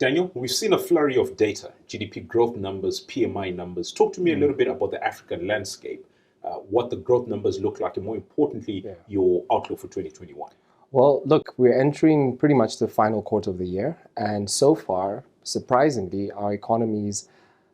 Daniel, we've seen a flurry of data, GDP growth numbers, PMI numbers. Talk to me a little bit about the African landscape, what the growth numbers look like, and more importantly, your outlook for 2021. Well, look, we're entering pretty much the final quarter of the year, and so far, surprisingly, our economies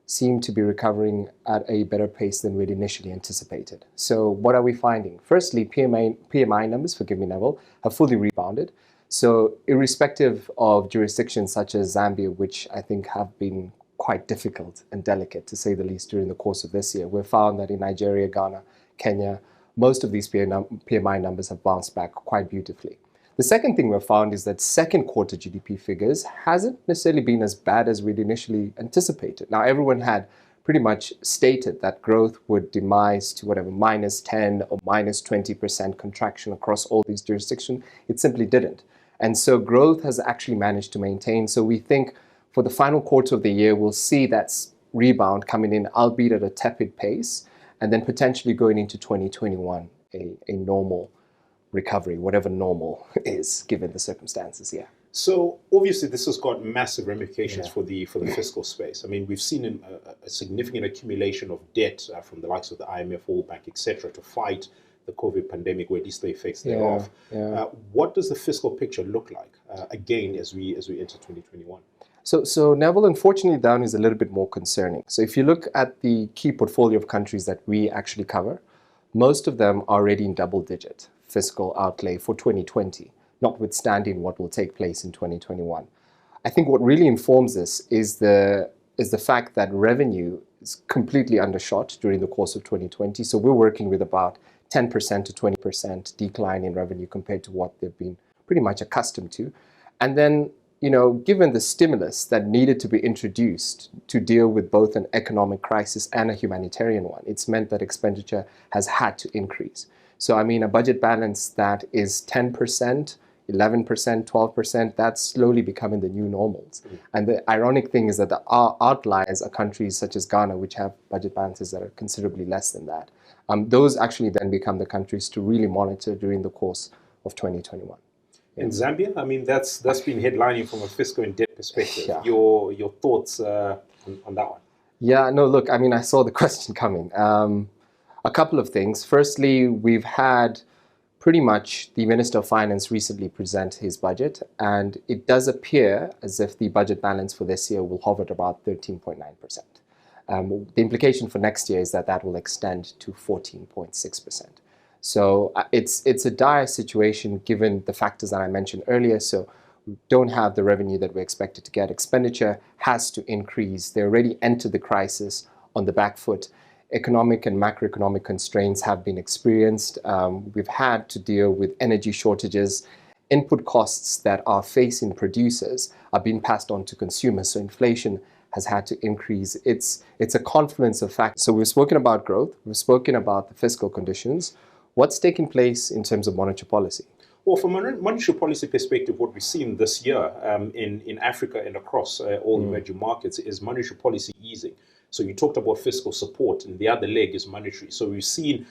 seem to be recovering at a better pace than we'd initially anticipated. So what are we finding? Firstly, PMI numbers, forgive me, Neville, have fully rebounded. So irrespective of jurisdictions such as Zambia, which I think have been quite difficult and delicate, to say the least, during the course of this year, we've found that in Nigeria, Ghana, Kenya, most of these PMI numbers have bounced back quite beautifully. The second thing we've found is that second quarter GDP figures hasn't necessarily been as bad as we'd initially anticipated. Now, everyone had pretty much stated that growth would demise to whatever, -10 or -20% contraction across all these jurisdictions. It simply didn't. And so growth has actually managed to maintain. So we think for the final quarter of the year, we'll see that rebound coming in, albeit at a tepid pace, and then potentially going into 2021, a normal recovery, whatever normal is, given the circumstances, So obviously this has got massive ramifications for the fiscal space. I mean, we've seen a significant accumulation of debt from the likes of the IMF, World Bank, etc., to fight the COVID pandemic, or at least the effects thereof. What does the fiscal picture look like, again, as we enter 2021? So Neville, unfortunately, down is a little bit more concerning. So if you look at the key portfolio of countries that we actually cover, most of them are already in double-digit fiscal outlay for 2020, notwithstanding what will take place in 2021. I think what really informs this is the fact that revenue is completely undershot during the course of 2020. So we're working with about 10% to 20% decline in revenue compared to what they've been pretty much accustomed to. And then, given the stimulus that needed to be introduced to deal with both an economic crisis and a humanitarian one, it's meant that expenditure has had to increase. So, I mean, a budget balance that is 10%, 11%, 12%, that's slowly becoming the new normals. And the ironic thing is that the outliers are countries such as Ghana, which have budget balances that are considerably less than that. Those actually then become the countries to really monitor during the course of 2021. And Zambia, I mean, that's been headlining from a fiscal and debt perspective. Your thoughts on that one? Yeah, no, look, I mean, I saw the question coming. A couple of things. Firstly, we've had pretty much the Minister of Finance recently present his budget, and it does appear as if the budget balance for this year will hover at about 13.9%. The implication for next year is that will extend to 14.6%. So it's a dire situation given the factors that I mentioned earlier. So we don't have the revenue that we expected to get. Expenditure has to increase. They already entered the crisis on the back foot. Economic and macroeconomic constraints have been experienced. We've had to deal with energy shortages. Input costs that are facing producers are being passed on to consumers. So inflation has had to increase. It's a confluence of factors. So we've spoken about growth. We've spoken about the fiscal conditions. What's taking place in terms of monetary policy? Well, from a monetary policy perspective, what we've seen this year in Africa and across all emerging markets is monetary policy easing. So you talked about fiscal support, and the other leg is monetary. So we've seen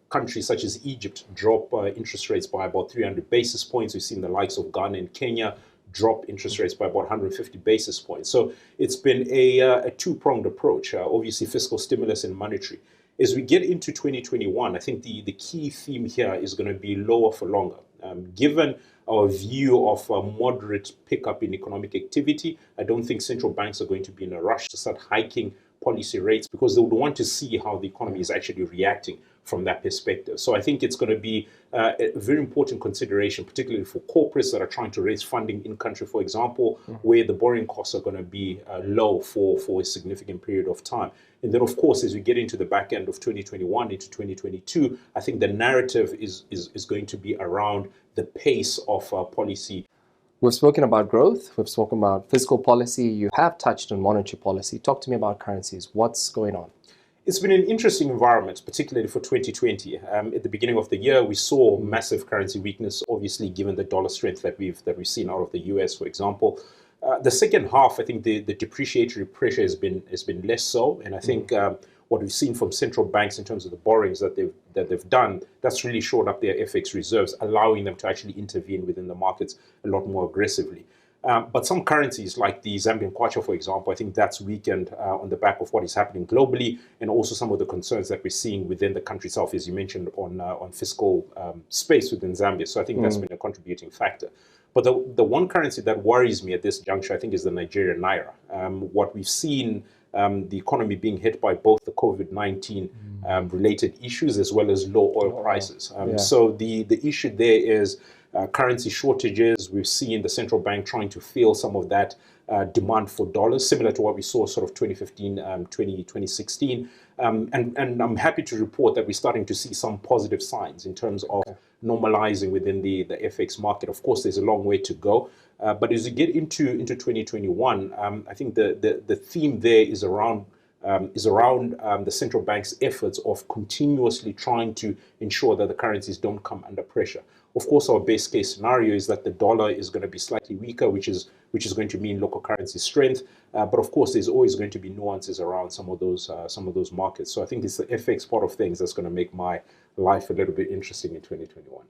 countries such as Egypt drop interest rates by about 300 basis points. We've seen the likes of Ghana and Kenya drop interest rates by about 150 basis points. So it's been a two-pronged approach, obviously fiscal stimulus and monetary. As we get into 2021, I think the key theme here is going to be lower for longer. Given our view of a moderate pickup in economic activity, I don't think central banks are going to be in a rush to start hiking policy rates because they would want to see how the economy is actually reacting from that perspective. So I think it's going to be a very important consideration, particularly for corporates that are trying to raise funding in country, for example, where the borrowing costs are going to be low for a significant period of time. And then, of course, as we get into the back end of 2021 into 2022, I think the narrative is going to be around the pace of policy. We've spoken about growth. We've spoken about fiscal policy. You have touched on monetary policy. Talk to me about currencies. What's going on? It's been an interesting environment, particularly for 2020. At the beginning of the year, we saw massive currency weakness, obviously, given the dollar strength that we've seen out of the US, for example. The second half, I think the depreciatory pressure has been less so, and I think what we've seen from central banks in terms of the borrowings that they've done, that's really shored up their FX reserves, allowing them to actually intervene within the markets a lot more aggressively. But some currencies like the Zambian kwacha, for example, I think that's weakened on the back of what is happening globally, and also some of the concerns that we're seeing within the country itself, as you mentioned, on fiscal space within Zambia. So I think that's been a contributing factor. But the one currency that worries me at this juncture, I think, is the Nigerian naira. What we've seen, the economy being hit by both the COVID-19 related issues as well as low oil prices. So the issue there is currency shortages. We've seen the central bank trying to fill some of that demand for dollars, similar to what we saw sort of 2015, 2016. And I'm happy to report that we're starting to see some positive signs in terms of normalizing within the FX market. Of course, there's a long way to go. But as you get into 2021, I think the theme there is around the central bank's efforts of continuously trying to ensure that the currencies don't come under pressure. Of course, our base case scenario is that the dollar is going to be slightly weaker, which is going to mean local currency strength. But of course, there's always going to be nuances around some of those markets. So I think it's the FX part of things that's going to make my life a little bit interesting in 2021.